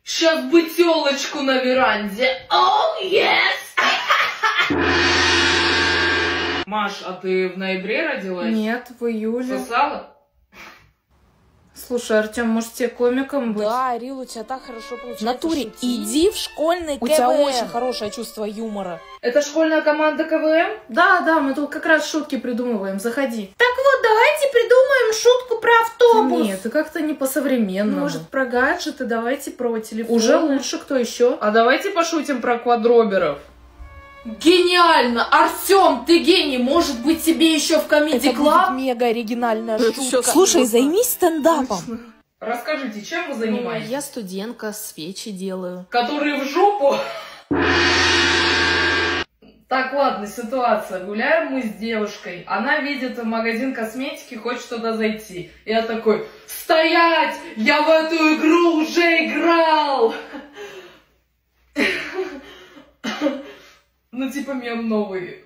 Сейчас бы телочку на веранде. Oh, yes! Маш, а ты в ноябре родилась? Нет, в июле. Сосала? Слушай, Артем, может тебе комиком быть? Да, Арил, у тебя так хорошо получается. В натуре, шутить. иди в школьный КВН. У тебя очень хорошее чувство юмора. Это школьная команда КВМ? Да, мы тут как раз шутки придумываем, заходи. Так вот, давайте придумаем шутку про автобус. Нет, это как-то не по-современному. Может, про гаджеты, давайте про телефон. Уже лучше, кто еще? А давайте пошутим про квадроберов. Гениально! Артем, ты гений! Может быть, тебе еще в Comedy Это Club? будет мега оригинальная шутка. Слушай, займись стендапом. Расскажите, чем вы Ну, занимаетесь? я студентка, свечи делаю. Которые в жопу? Так, ладно, ситуация. Гуляем мы с девушкой. Она видит магазин косметики, хочет туда зайти. Я такой: стоять! Я в эту игру уже играл! Ну, типа, мем новый.